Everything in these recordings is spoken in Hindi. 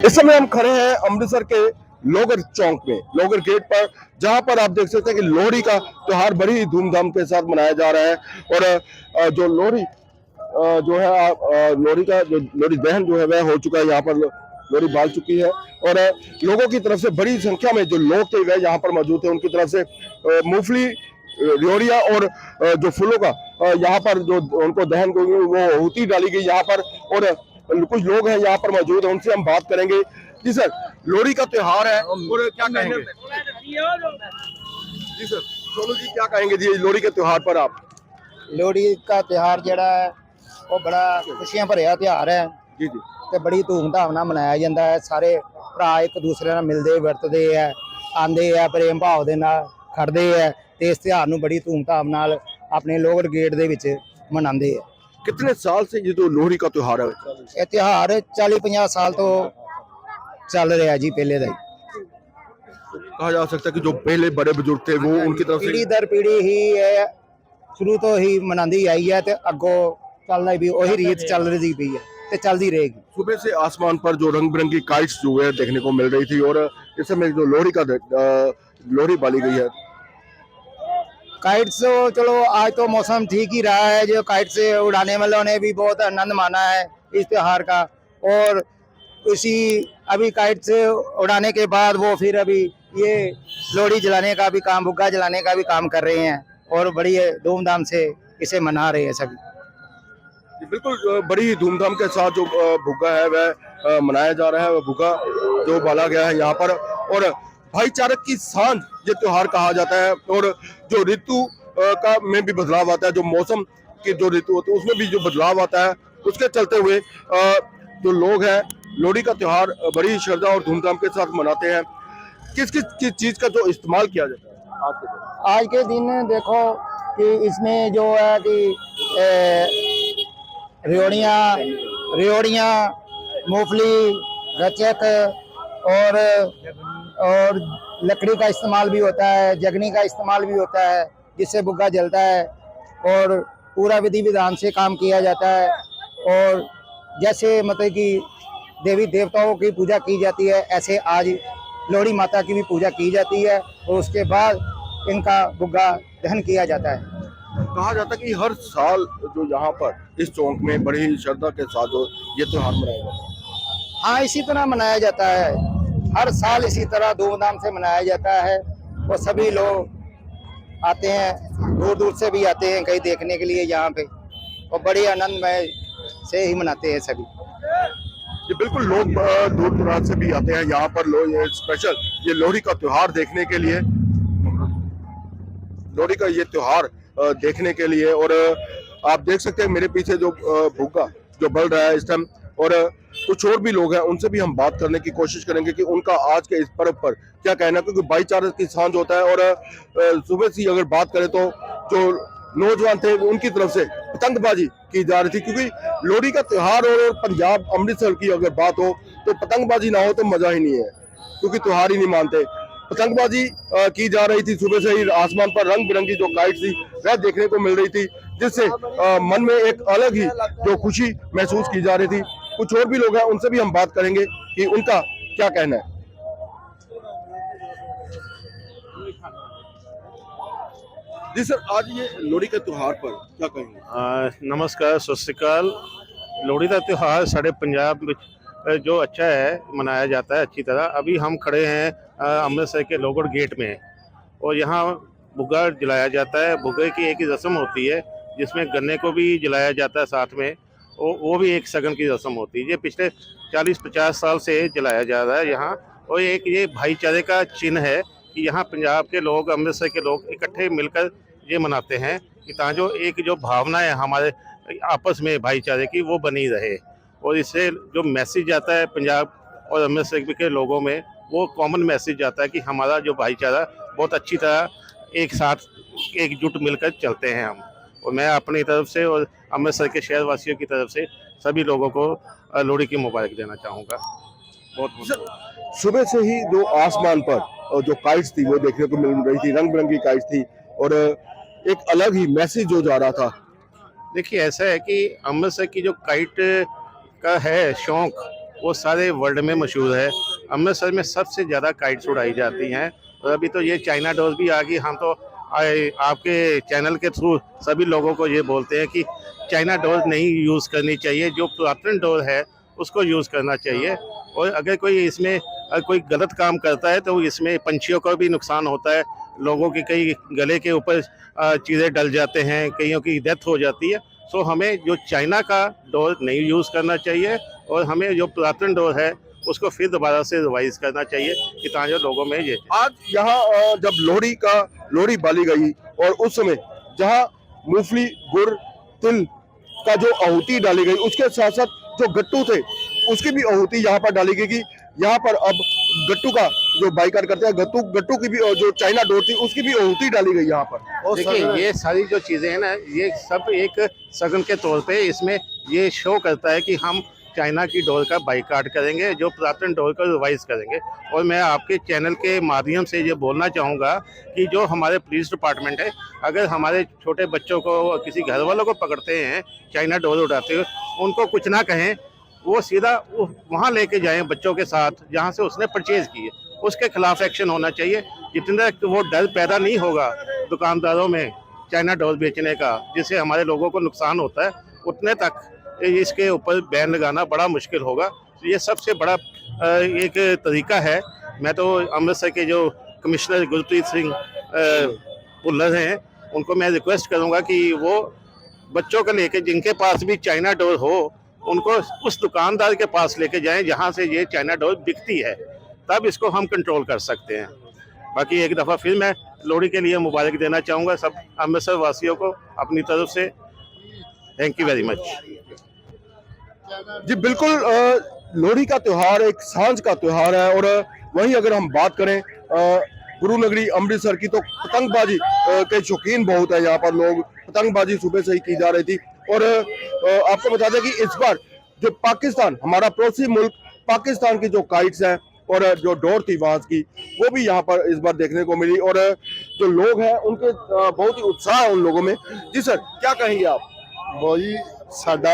इस समय हम खड़े हैं अमृतसर के लोगर चौक में, लोगर गेट पर, जहां पर आप देख सकते हैं कि लोहड़ी का त्योहार बड़ी ही धूमधाम के साथ मनाया जा रहा है। और जो लोहड़ी जो है लोहड़ी का जो लोहड़ी दहन जो है वह हो चुका है। यहाँ पर लोहड़ी बाल चुकी है और लोगों की तरफ से बड़ी संख्या में जो लोग थे वह यहाँ पर मौजूद थे। उनकी तरफ से मूंगफली, रेवड़िया और जो फूलों का यहाँ पर जो उनको दहन को वो आहुति डाली गई यहाँ पर। और कुछ लोग हैं यहाँ पर मौजूद हैं, उनसे हम बात करेंगे। जी सर, लोहड़ी का त्योहार है और क्या कहेंगे? जी सर, सोनू जी क्या कहेंगे जी लोहड़ी के त्योहार पर आप? लोहड़ी का त्यौहार ਜਿਹੜਾ ਹੈ ਉਹ ਬੜਾ ਖੁਸ਼ੀਆਂ ਭਰਿਆ ਤਿਉਹਾਰ ਹੈ जी जी ਤੇ ਬੜੀ ਧੂਮਧਾਮ ਨਾਲ ਮਨਾਇਆ ਜਾਂਦਾ ਹੈ। ਸਾਰੇ ਭਰਾ ਇੱਕ ਦੂਸਰੇ ਨਾਲ ਮਿਲਦੇ ਵਰਤਦੇ ਆ, ਆਂਦੇ ਆ, ਪ੍ਰੇਮ ਭਾਵ ਦੇ ਨਾਲ ਖੜਦੇ ਆ ਤੇ ਇਸ ਤਿਉਹਾਰ ਨੂੰ ਬੜੀ ਧੂਮਧਾਮ ਨਾਲ ਆਪਣੇ ਲੋਗਰ ਗੇਟ ਦੇ ਵਿੱਚ ਮਨਾਉਂਦੇ ਆ। कितने साल से ये जो लोहड़ी का त्योहार है? ਇਹ ਤਿਉਹਾਰ 40-50 ਸਾਲ ਤੋਂ ਚੱਲ ਰਿਹਾ ਜੀ, ਪਹਿਲੇ ਦਾ ਹੀ। कहा जा सकता है कि जो पहले बड़े बुजुर्ग थे वो उनकी तरफ ਪੀੜ੍ਹੀ से ਦਰ ਪੀੜ੍ਹੀ ਹੀ ਇਹ ਸ਼ੁਰੂ ਤੋਂ ਹੀ ਮਨਾਉਂਦੀ ਆਈ ਹੈ ਤੇ ਅੱਗੋਂ ਚੱਲਦਾ ਵੀ ਉਹੀ ਰੀਤ ਚੱਲ ਰਹੀ ਪਈ ਹੈ ਤੇ ਚੱਲਦੀ ਰਹੇਗੀ। सुबह से आसमान पर जो रंग बिरंगी काइट्स जो है देखने को मिल रही थी और इस समय जो लोहड़ी का लोहड़ी बाली गई है। काइट्स चलो आज तो मौसम ठीक ही रहा है, जो काइट्स उड़ाने वालों ने भी बहुत आनंद माना है इस त्योहार का। और इसी अभी काइट्स उड़ाने के बाद वो फिर अभी ये लोहड़ी जलाने का भी काम, भुग्गा जलाने का भी काम कर रहे हैं और बड़ी धूमधाम से इसे मना रहे हैं सभी। बिल्कुल बड़ी ही धूमधाम के साथ जो भुग्गा है वह मनाया जा रहा है। वह भुग्गा जो बाला गया है यहाँ पर और भाईचारे की सांझ ये त्योहार कहा जाता है। और जो ऋतु का में भी बदलाव आता है, जो मौसम की जो ऋतु होती है उसमें भी जो बदलाव आता है, उसके चलते हुए जो लोग हैं लोहड़ी का त्योहार बड़ी श्रद्धा और धूमधाम के साथ मनाते हैं। किस किस चीज का जो इस्तेमाल किया जाता है आज के दिन? आज के दिन देखो कि इसमें जो है कि रेवड़ियाँ, मूंगफली, गचक और लकड़ी का इस्तेमाल भी होता है, जगनी का इस्तेमाल भी होता है जिससे भुग्गा जलता है और पूरा विधि विधान से काम किया जाता है। और जैसे मतलब कि देवी देवताओं की पूजा की जाती है, ऐसे आज लोहड़ी माता की भी पूजा की जाती है और उसके बाद इनका भुग्गा दहन किया जाता है। कहा जाता है कि हर साल जो यहाँ पर इस चौक में बड़ी ही श्रद्धा के साथ जो ये त्योहार मनाया जाता है। हाँ, इसी तरह मनाया जाता है, हर साल इसी तरह धूमधाम से मनाया जाता है। और सभी लोग आते हैं, दूर दूर से भी आते हैं कहीं देखने के लिए यहाँ पे, और बड़ी आनंदमय से ही मनाते हैं सभी। ये बिल्कुल लोग दूर दराज से भी आते हैं यहाँ पर लोग ये स्पेशल ये लोहड़ी का त्योहार देखने के लिए, लोहड़ी का ये त्योहार देखने के लिए। और आप देख सकते हैं मेरे पीछे जो भुग्गा जो बल रहा है इस टाइम, और कुछ और भी लोग हैं, उनसे भी हम बात करने की कोशिश करेंगे कि उनका आज के इस पर्व पर क्या कहना है, क्योंकि भाईचारे की सांझ होता है। और सुबह से अगर बात करें तो जो नौजवान थे उनकी तरफ से पतंगबाजी की जा रही थी, क्योंकि लोहड़ी का त्योहार और पंजाब अमृतसर की अगर बात हो तो पतंगबाजी ना हो तो मजा ही नहीं है, क्योंकि त्योहार ही नहीं मानते। पतंगबाजी की जा रही थी, सुबह से ही आसमान पर रंग बिरंगी जो काइट थी वह देखने को मिल रही थी, जिससे मन में एक अलग ही जो खुशी महसूस की जा रही थी। कुछ और भी लोग हैं, उनसे भी हम बात करेंगे कि उनका क्या कहना है। जी सर, आज ये लोहड़ी के त्योहार पर क्या कहेंगे? नमस्कार, सत श्री अकाल। लोहड़ी का त्यौहार साढ़े पंजाब में जो अच्छा है मनाया जाता है अच्छी तरह। अभी हम खड़े हैं अमृतसर के लोगड़ गेट में और यहाँ भुग्गा जलाया जाता है। भुग्गे की एक ही रस्म होती है जिसमें गन्ने को भी जलाया जाता है साथ में, वो भी एक सगन की रस्म होती है। ये पिछले 40-50 साल से जलाया जा रहा है यहाँ, और एक ये भाईचारे का चिन्ह है कि यहाँ पंजाब के लोग, अमृतसर के लोग इकट्ठे मिलकर ये मनाते हैं कि ताकि एक जो भावना है हमारे आपस में भाईचारे की वो बनी रहे। और इससे जो मैसेज जाता है पंजाब और अमृतसर के लोगों में, वो कॉमन मैसेज जाता है कि हमारा जो भाईचारा बहुत अच्छी तरह एक साथ एकजुट मिलकर चलते हैं हम। और मैं अपनी तरफ से और अमृतसर के शहरवासियों की तरफ से सभी लोगों को लोहड़ी की मुबारक देना चाहूँगा। बहुत सुबह से ही जो आसमान पर जो काइट्स थी वो देखने को मिल रही थी, रंग बिरंगी काइट्स थी और एक अलग ही मैसेज जो जा रहा था। देखिए, ऐसा है कि अमृतसर की जो काइट का है शौक, वो सारे वर्ल्ड में मशहूर है। अमृतसर में सबसे ज़्यादा काइट्स उड़ाई जाती हैं। और अभी तो ये चाइना डोर भी आ गई। हम तो आपके चैनल के थ्रू सभी लोगों को ये बोलते हैं कि चाइना डोर नहीं यूज़ करनी चाहिए, जो पुरातन डोर है उसको यूज़ करना चाहिए। और अगर कोई इसमें कोई गलत काम करता है तो इसमें पंछियों को भी नुकसान होता है, लोगों के कई गले के ऊपर चीज़ें डल जाते हैं, कईयों की डेथ हो जाती है। सो हमें जो चाइना का डोर नहीं यूज़ करना चाहिए और हमें जो पुरातन डोर है उसको फिर दोबारा से रिवाइज करना चाहिए कि ताकि लोगों में ये आज यहाँ जब लोहड़ी बाली गई और उस समय जहाँ मूंगफली, गुड़, तिल का जो आहुति डाली गई, उसके साथ साथ जो गट्टू थे उसकी भी आहुति यहाँ पर डाली गई कि यहाँ पर अब गट्टू का जो बाइकाट करते हैं, गट्टू की भी जो चाइना डोर थी उसकी भी आहुति डाली गई यहाँ पर। देखिए ये सारी जो चीज़ें हैं ना, ये सब एक सगन के तौर पे इसमें ये शो करता है कि हम चाइना की डोर का बाइकाट करेंगे, जो पुरातन डोर का रिवाइज करेंगे। और मैं आपके चैनल के माध्यम से ये बोलना चाहूँगा कि जो हमारे पुलिस डिपार्टमेंट है, अगर हमारे छोटे बच्चों को, किसी घर वालों को पकड़ते हैं चाइना डोर उड़ाते हुए, उनको कुछ ना कहें, वो सीधा वहाँ लेके जाएं बच्चों के साथ जहाँ से उसने परचेज की है, उसके खिलाफ एक्शन होना चाहिए। जितना वो डर पैदा नहीं होगा दुकानदारों में चाइना डोर बेचने का, जिससे हमारे लोगों को नुकसान होता है, उतने तक इसके ऊपर बैन लगाना बड़ा मुश्किल होगा। तो ये सबसे बड़ा एक तरीका है। मैं तो अमृतसर के जो कमिश्नर गुरप्रीत सिंह भुल्लर हैं, उनको मैं रिक्वेस्ट करूंगा कि वो बच्चों को लेके, जिनके पास भी चाइना डोर हो, उनको उस दुकानदार के पास लेके जाएं जहां से ये चाइना डोर बिकती है, तब इसको हम कंट्रोल कर सकते हैं। बाकी एक दफ़ा फिर मैं लोहड़ी के लिए मुबारक देना चाहूँगा सब अमृतसर वासियों को अपनी तरफ से। Thank you very much. जी बिल्कुल, लोहड़ी का त्योहार एक सांझ का त्योहार है और वहीं अगर हम बात करें गुरु नगरी अमृतसर की, तो पतंगबाजी के शौकीन बहुत है। यहाँ पर लोग पतंगबाजी सुबह से ही की जा रही थी। और आपको बता दें कि इस बार जो पाकिस्तान, हमारा पड़ोसी मुल्क पाकिस्तान की जो काइट्स हैं और जो डोर थी वहां की, वो भी यहाँ पर इस बार देखने को मिली। और जो लोग हैं उनके बहुत ही उत्साह है उन लोगों में। जी सर, क्या कहेंगे आप? ਬਹੁਤ ਜੀ ਸਾਡਾ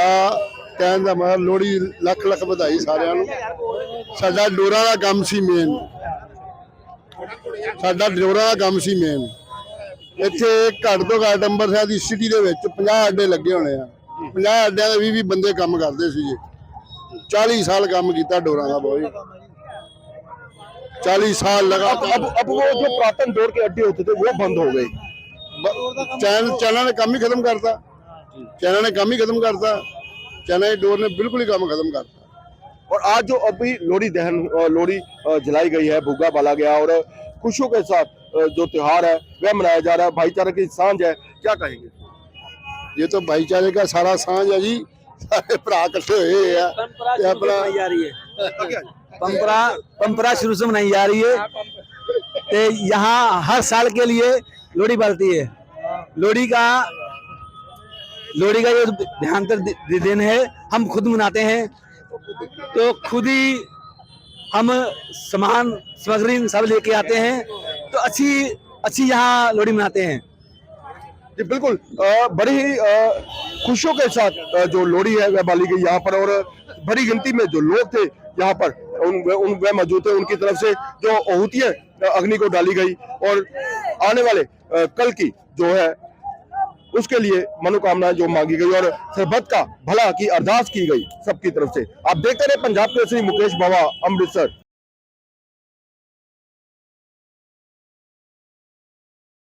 ਕਹਿਣ ਦਾ ਮਤਲਬ ਲੋਹੜੀ ਲੱਖ ਲੱਖ ਵਧਾਈ ਸਾਰਿਆਂ ਨੂੰ। ਸਾਡਾ ਡੋਰਾਂ ਦਾ ਕੰਮ ਸੀ ਮੇਨ, ਸਾਡਾ ਡੋਰਾਂ ਦਾ ਕੰਮ ਸੀ ਮੇਨ। ਇੱਥੇ ਘੱਟ ਤੋਂ ਘੱਟ ਅੰਮ੍ਰਿਤਸਰ ਦੀ ਸਿਟੀ ਦੇ ਵਿੱਚ 50 ਅੱਡੇ ਲੱਗੇ ਹੋਣੇ ਆ। 50 ਅੱਡਿਆਂ ਦੇ 20 ਬੰਦੇ ਕੰਮ ਕਰਦੇ ਸੀਗੇ। 40 ਸਾਲ ਕੰਮ ਕੀਤਾ ਡੋਰਾਂ ਦਾ ਬਹੁਤ, 40 साल लगा। अब वो जो पुरातन डोर के अड्डे होते थे वो बंद हो गए। चाइना ने काम ही खत्म करता, चाइना ने काम ही खत्म करता, चाइना की डोर ने बिल्कुल ही काम खत्म करता। और आज जो अभी लोहड़ी जलाई गई है, भुग्गा बाला गया और खुशियों के साथ जो त्योहार है वह मनाया जा रहा है, भाईचारे की सांझ है, क्या कहेंगे? ये तो भाईचारे का सारा सांझ है जी, सारे भरा इकट्ठे हुए हैं। परंपरा शुरू से मनाई जा रही है। तो यहाँ हर साल के लिए लोहड़ी बढ़ती है। लोहड़ी का जो देहांतर दिन है, हम खुद मनाते हैं। तो खुद ही हम सामान सामग्री सब लेके आते हैं, तो अच्छी यहाँ लोहड़ी मनाते हैं। जी बिल्कुल, बड़ी ही खुशियों के साथ जो लोहड़ी है वह बाली गई यहाँ पर। और बड़ी गिनती में जो लोग थे यहाँ पर वह मौजूद थे, उनकी तरफ से जो आहुतियां अग्नि को डाली गई और आने वाले कल की जो है उसके लिए मनोकामनाएं जो मांगी गई और सरबत का भला की अरदास की गई सबकी तरफ से। आप देखते रहे पंजाब केसरी, मुकेश बावा, अमृतसर।